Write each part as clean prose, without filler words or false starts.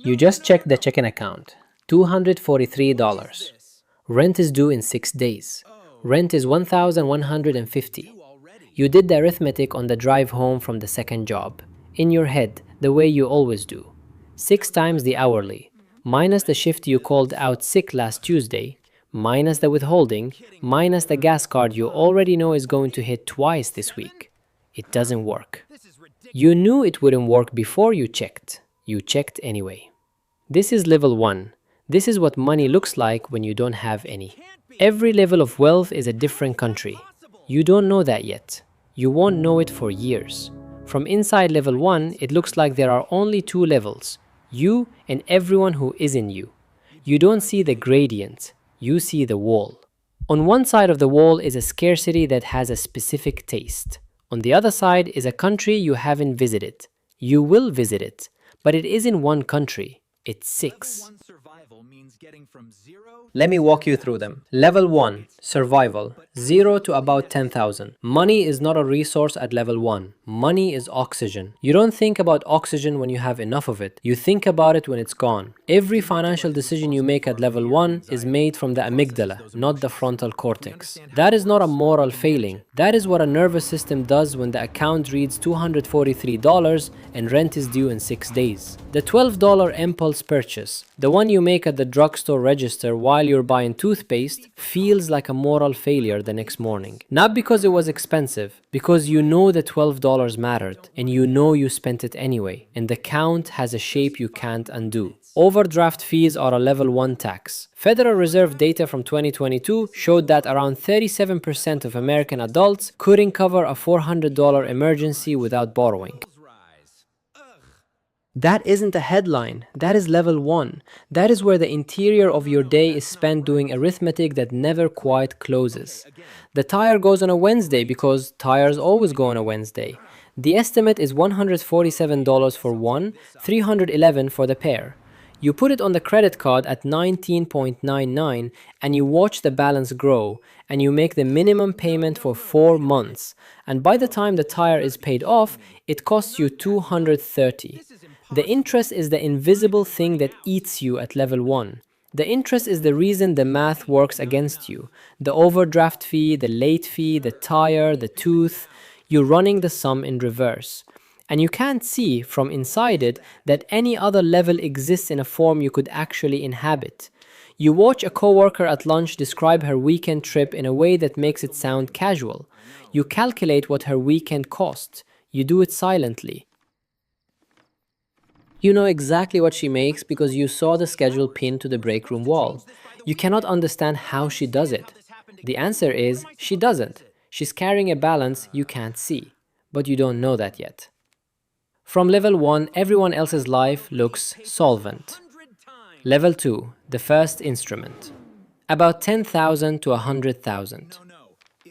You just checked the checking account. $243. Rent is due in 6 days. Rent is $1,150. You did the arithmetic on the drive home from the second job. In your head, the way you always do. 6 times the hourly, minus the shift you called out sick last Tuesday, minus the withholding, minus the gas card you already know is going to hit twice this week. It doesn't work. You knew it wouldn't work before you checked. You checked anyway. This is level 1. This is what money looks like when you don't have any. Every level of wealth is a different country. You don't know that yet. You won't know it for years. From inside level 1, it looks like there are only 2 levels. You and everyone who isn't you. You don't see the gradient. You see the wall. On one side of the wall is a scarcity that has a specific taste. On the other side is a country you haven't visited. You will visit it, but it isn't one country. It's 6. Let me walk you through them. Level 1, survival, 0 to about 10,000. Money is not a resource at level 1. Money is oxygen. You don't think about oxygen when you have enough of it. You think about it when it's gone. Every financial decision you make at level 1 is made from the amygdala, not the frontal cortex. That is not a moral failing. That is what a nervous system does when the account reads $243 and rent is due in 6 days. The $12 impulse purchase, the one you make at the drugstore register while you're buying toothpaste, feels like a moral failure the next morning. Not because it was expensive, because you know the $12 mattered, and you know you spent it anyway, and the count has a shape you can't undo. Overdraft fees are a level 1 tax. Federal Reserve data from 2022 showed that around 37% of American adults couldn't cover a $400 emergency without borrowing. That isn't a headline, that is level 1. That is where the interior of your day is spent doing arithmetic that never quite closes. The tire goes on a Wednesday because tires always go on a Wednesday. The estimate is $147 for one, $311 for the pair. You put it on the credit card at 19.99 and you watch the balance grow, and you make the minimum payment for 4 months, and by the time the tire is paid off, it costs you $230. The interest is the invisible thing that eats you at level 1. The interest is the reason the math works against you. The overdraft fee, the late fee, the tire, the tooth. You're running the sum in reverse. And you can't see from inside it that any other level exists in a form you could actually inhabit. You watch a coworker at lunch describe her weekend trip in a way that makes it sound casual. You calculate what her weekend cost. You do it silently. You know exactly what she makes because you saw the schedule pinned to the break room wall. You cannot understand how she does it. The answer is she doesn't. She's carrying a balance you can't see, but you don't know that yet. From level 1, everyone else's life looks solvent. Level 2, the first instrument. About 10,000 to 100,000.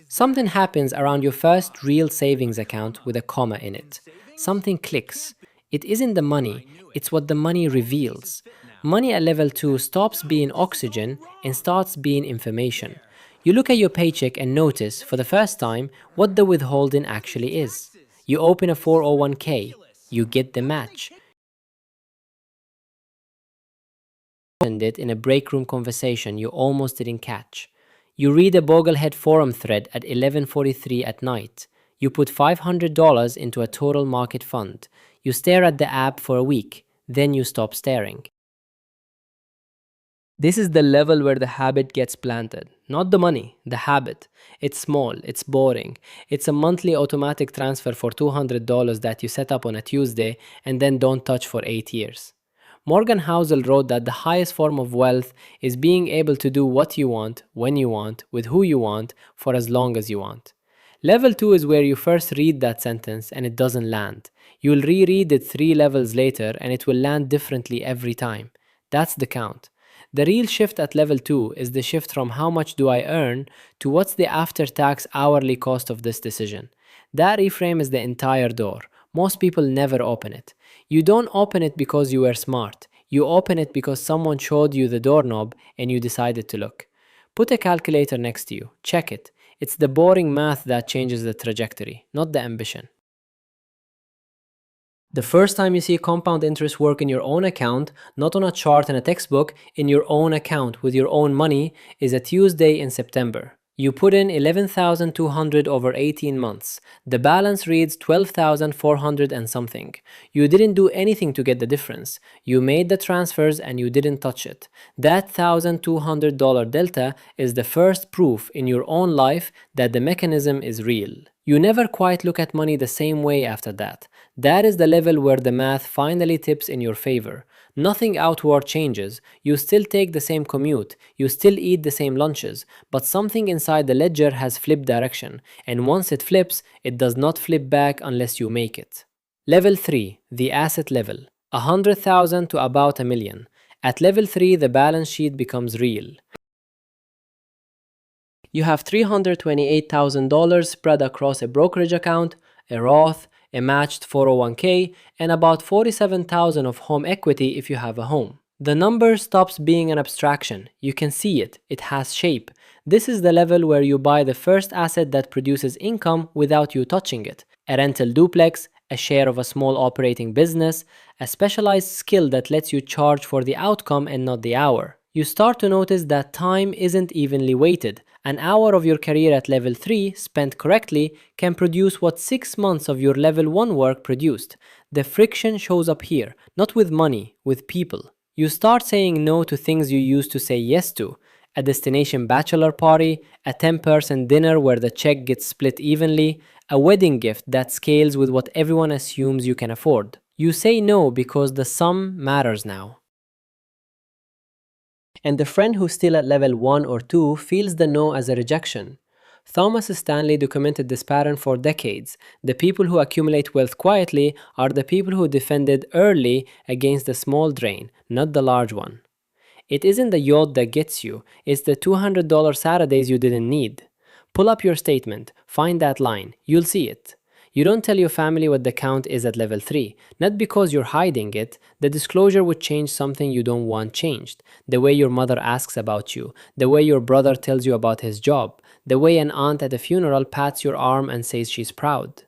Something happens around your first real savings account with a comma in it. Something clicks. It isn't the money, it's what the money reveals. Money at level 2 stops being oxygen and starts being information. You look at your paycheck and notice, for the first time, what the withholding actually is. You open a 401k. You get the match. It in a break room conversation you almost didn't catch. You read a Boglehead forum thread at 11:43 at night. You put $500 into a total market fund. You stare at the app for a week, then you stop staring. This is the level where the habit gets planted. Not the money, the habit. It's small, it's boring. It's a monthly automatic transfer for $200 that you set up on a Tuesday and then don't touch for 8 years. Morgan Housel wrote that the highest form of wealth is being able to do what you want, when you want, with who you want, for as long as you want. Level 2 is where you first read that sentence and it doesn't land. You'll reread it 3 levels later and it will land differently every time. That's the count. The real shift at level 2 is the shift from how much do I earn to what's the after-tax hourly cost of this decision. That reframe is the entire door. Most people never open it. You don't open it because you were smart. You open it because someone showed you the doorknob and you decided to look. Put a calculator next to you. Check it. It's the boring math that changes the trajectory, not the ambition. The first time you see compound interest work in your own account, not on a chart in a textbook, in your own account with your own money, is a Tuesday in September. You put in 11,200 over 18 months. The balance reads 12,400 and something. You didn't do anything to get the difference. You made the transfers and you didn't touch it. That $1,200 delta is the first proof in your own life that the mechanism is real. You never quite look at money the same way after that. That is the level where the math finally tips in your favor. Nothing outward changes. You still take the same commute, you still eat the same lunches, but something inside the ledger has flipped direction, and once it flips, it does not flip back unless you make it. Level 3, the asset level. 100,000 to about a million. At level 3, the balance sheet becomes real. You have $328,000 spread across a brokerage account, a Roth, a matched 401k, and about $47,000 of home equity if you have a home. The number stops being an abstraction. You can see it. It has shape. This is the level where you buy the first asset that produces income without you touching it. A rental duplex, a share of a small operating business, a specialized skill that lets you charge for the outcome and not the hour. You start to notice that time isn't evenly weighted. An hour of your career at level 3 spent correctly can produce what 6 months of your level 1 work produced. The friction shows up here, not with money, with people. You start saying no to things you used to say yes to. A destination bachelor party, a 10-person dinner where the check gets split evenly, a wedding gift that scales with what everyone assumes you can afford. You say no because the sum matters now. And the friend who's still at level 1 or 2 feels the no as a rejection. Thomas Stanley documented this pattern for decades. The people who accumulate wealth quietly are the people who defended early against the small drain, not the large one. It isn't the yacht that gets you, it's the $200 Saturdays you didn't need. Pull up your statement, find that line, you'll see it. You don't tell your family what the count is at level 3, not because you're hiding it. The disclosure would change something you don't want changed. The way your mother asks about you, the way your brother tells you about his job, the way an aunt at a funeral pats your arm and says she's proud.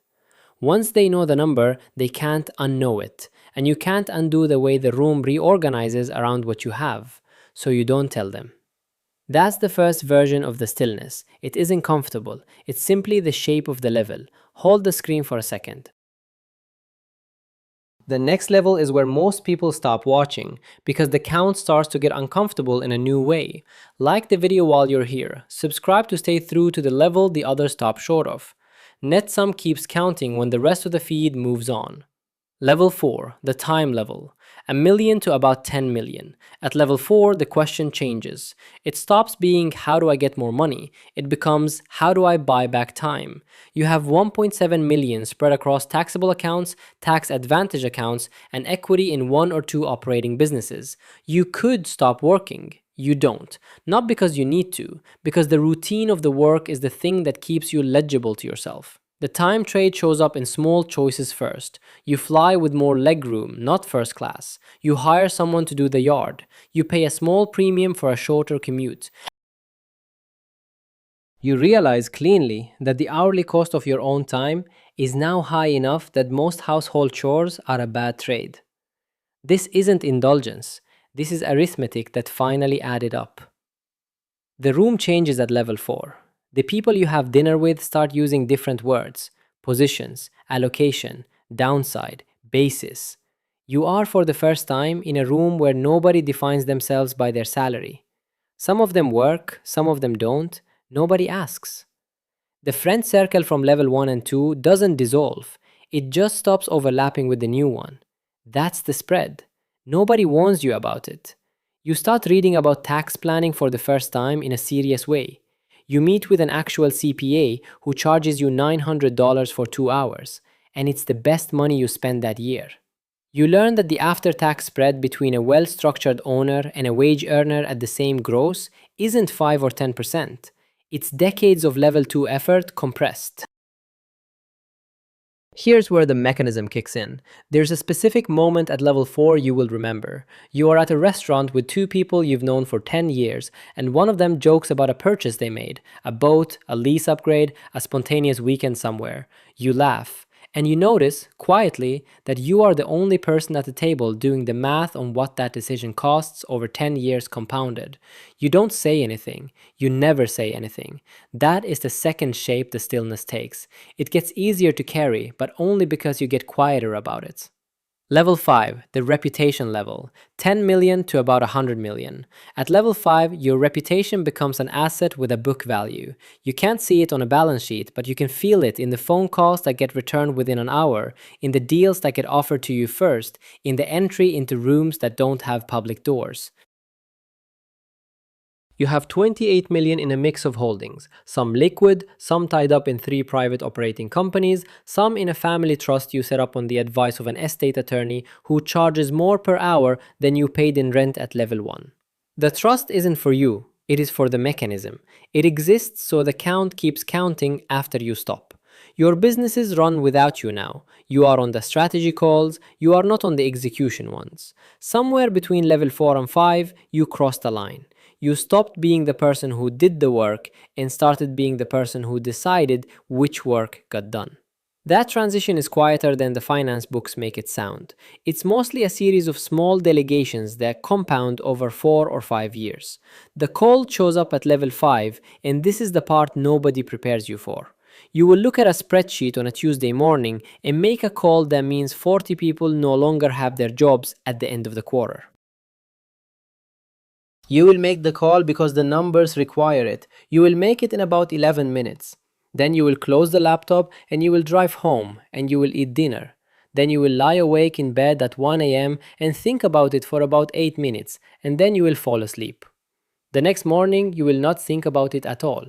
Once they know the number, they can't unknow it, and you can't undo the way the room reorganizes around what you have, so you don't tell them. That's the first version of the stillness. It isn't comfortable. It's simply the shape of the level. Hold the screen for a second. The next level is where most people stop watching because the count starts to get uncomfortable in a new way. Like the video while you're here. Subscribe to stay through to the level the others stop short of. Net sum keeps counting when the rest of the feed moves on. Level 4, the time level. $1 million to about 10 million. At level 4, the question changes. It stops being how do I get more money? It becomes how do I buy back time? You have 1.7 million spread across taxable accounts, tax advantage accounts, and equity in 1 or 2 operating businesses. You could stop working. You don't. Not because you need to, because the routine of the work is the thing that keeps you legible to yourself. The time trade shows up in small choices first. You fly with more legroom, not first class. You hire someone to do the yard. You pay a small premium for a shorter commute. You realize cleanly that the hourly cost of your own time is now high enough that most household chores are a bad trade. This isn't indulgence. This is arithmetic that finally added up. The room changes at level 4. The people you have dinner with start using different words: positions, allocation, downside, basis. You are for the first time in a room where nobody defines themselves by their salary. Some of them work, some of them don't. Nobody asks. The friend circle from level 1 and 2 doesn't dissolve. It just stops overlapping with the new one. That's the spread. Nobody warns you about it. You start reading about tax planning for the first time in a serious way. You meet with an actual CPA who charges you $900 for 2 hours, and it's the best money you spend that year. You learn that the after-tax spread between a well-structured owner and a wage earner at the same gross isn't 5 or 10%. It's decades of level 2 effort compressed. Here's where the mechanism kicks in. There's a specific moment at level 4 you will remember. You are at a restaurant with 2 people you've known for 10 years, and one of them jokes about a purchase they made, a boat, a lease upgrade, a spontaneous weekend somewhere. You laugh, And you notice, quietly, that you are the only person at the table doing the math on what that decision costs over 10 years compounded. You don't say anything. You never say anything. That is the second shape the stillness takes. It gets easier to carry, but only because you get quieter about it. Level 5, the reputation level, 10 million to about 100 million. At level 5, your reputation becomes an asset with a book value. You can't see it on a balance sheet, but you can feel it in the phone calls that get returned within an hour, in the deals that get offered to you first, in the entry into rooms that don't have public doors. You have 28 million in a mix of holdings, some liquid, some tied up in 3 private operating companies, some in a family trust you set up on the advice of an estate attorney who charges more per hour than you paid in rent at level 1. The trust isn't for you, it is for the mechanism. It exists so the count keeps counting after you stop. Your businesses run without you now. You are on the strategy calls, you are not on the execution ones. Somewhere between level 4 and 5, you crossed the line. You stopped being the person who did the work and started being the person who decided which work got done. That transition is quieter than the finance books make it sound. It's mostly a series of small delegations that compound over 4 or 5 years. The call shows up at level 5, and this is the part nobody prepares you for. You will look at a spreadsheet on a Tuesday morning and make a call that means 40 people no longer have their jobs at the end of the quarter. You will make the call because the numbers require it. You will make it in about 11 minutes. Then you will close the laptop and you will drive home and you will eat dinner. Then you will lie awake in bed at 1 a.m. and think about it for about 8 minutes, and then you will fall asleep. The next morning, you will not think about it at all.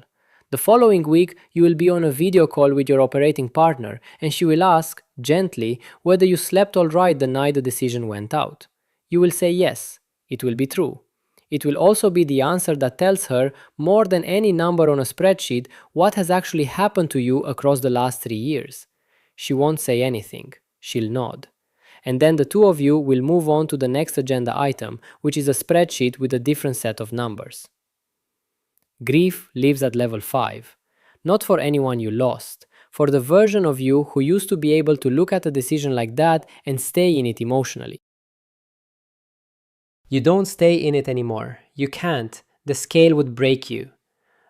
The following week, you will be on a video call with your operating partner and she will ask, gently, whether you slept all right the night the decision went out. You will say yes. It will be true. It will also be the answer that tells her, more than any number on a spreadsheet, what has actually happened to you across the last 3 years. She won't say anything. She'll nod. And then the two of you will move on to the next agenda item, which is a spreadsheet with a different set of numbers. Grief lives at level 5. Not for anyone you lost, for the version of you who used to be able to look at a decision like that and stay in it emotionally. You don't stay in it anymore. You can't. The scale would break you.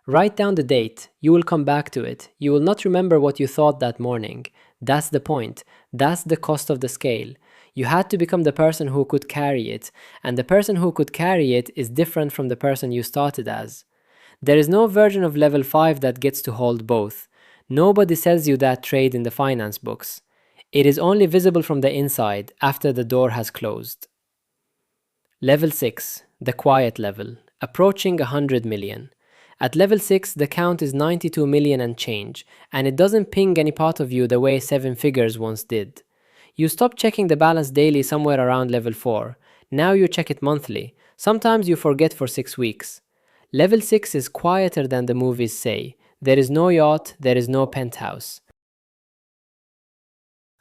Write down the date. You will come back to it. You will not remember what you thought that morning. That's the point. That's the cost of the scale. You had to become the person who could carry it, and the person who could carry it is different from the person you started as. There is no version of level 5 that gets to hold both. Nobody sells you that trade in the finance books. It is only visible from the inside after the door has closed. Level 6, the quiet level, approaching 100 million. At level 6, the count is 92 million and change, and it doesn't ping any part of you the way 7 figures once did. You stop checking the balance daily somewhere around level 4. Now you check it monthly. Sometimes you forget for 6 weeks. Level 6 is quieter than the movies say. There is no yacht, there is no penthouse.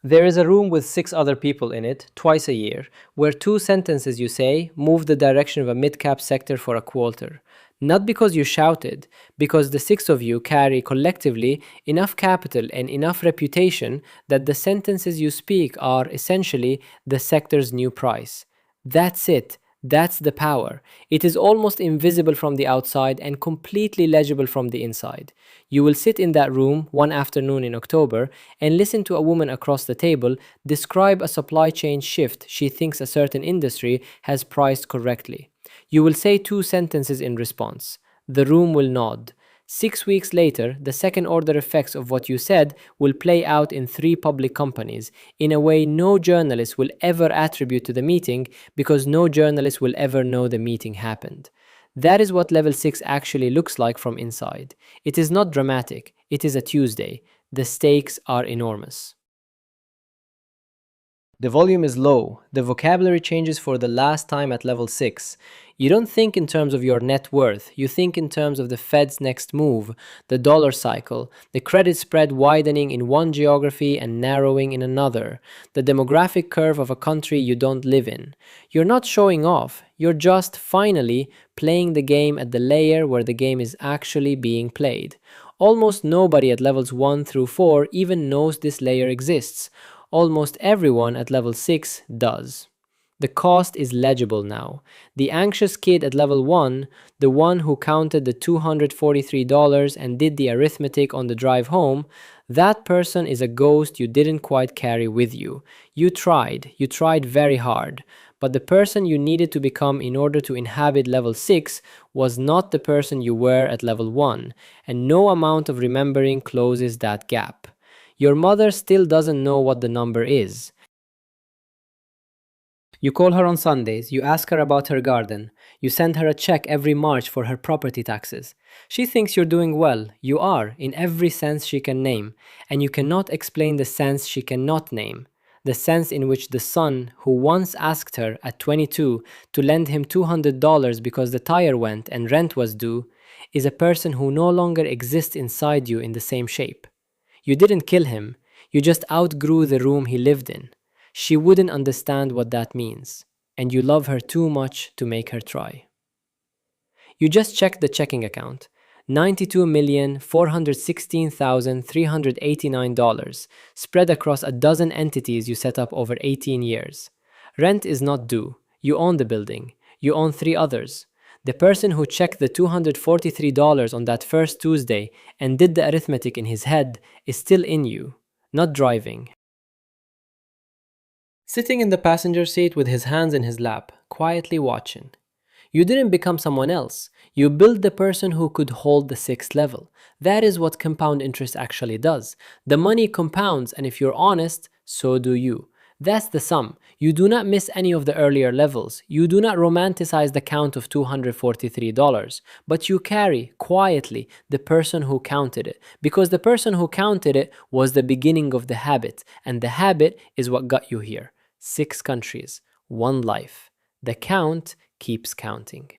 There is a room with 6 other people in it, twice a year, where 2 sentences you say move the direction of a mid-cap sector for a quarter. Not because you shouted, because the 6 of you carry collectively enough capital and enough reputation that the sentences you speak are essentially the sector's new price. That's it. That's the power. It is almost invisible from the outside and completely legible from the inside. You will sit in that room one afternoon in October and listen to a woman across the table describe a supply chain shift she thinks a certain industry has priced correctly. You will say 2 sentences in response. The room will nod. 6 weeks later, the second order effects of what you said will play out in 3 public companies in a way no journalist will ever attribute to the meeting because no journalist will ever know the meeting happened. That is what level 6 actually looks like from inside. It is not dramatic. It is a Tuesday. The stakes are enormous. The volume is low. The vocabulary changes for the last time at level 6. You don't think in terms of your net worth. You think in terms of the Fed's next move, the dollar cycle, the credit spread widening in one geography and narrowing in another, the demographic curve of a country you don't live in. You're not showing off. You're just, finally, playing the game at the layer where the game is actually being played. Almost nobody at levels 1 through 4 even knows this layer exists. Almost everyone at level 6 does. The cost is legible now. The anxious kid at level 1, the one who counted the $243 and did the arithmetic on the drive home, that person is a ghost you didn't quite carry with you. You tried very hard. But the person you needed to become in order to inhabit level 6 was not the person you were at level 1, and no amount of remembering closes that gap. Your mother still doesn't know what the number is. You call her on Sundays, you ask her about her garden, you send her a check every March for her property taxes. She thinks you're doing well, you are, in every sense she can name, and you cannot explain the sense she cannot name. The sense in which the son, who once asked her, at 22, to lend him $200 because the tire went and rent was due, is a person who no longer exists inside you in the same shape. You didn't kill him, you just outgrew the room he lived in. She wouldn't understand what that means, and you love her too much to make her try. You just checked the checking account. $92,416,389 spread across a dozen entities you set up over 18 years. Rent is not due. You own the building. You own 3 others. The person who checked the $243 on that first Tuesday and did the arithmetic in his head is still in you, not driving. Sitting in the passenger seat with his hands in his lap, quietly watching. You didn't become someone else. You built the person who could hold the 6th level. That is what compound interest actually does. The money compounds, and if you're honest, so do you. That's the sum. You do not miss any of the earlier levels. You do not romanticize the count of $243. But you carry, quietly, the person who counted it. Because the person who counted it was the beginning of the habit. And the habit is what got you here. 6 countries, 1 life. The count keeps counting.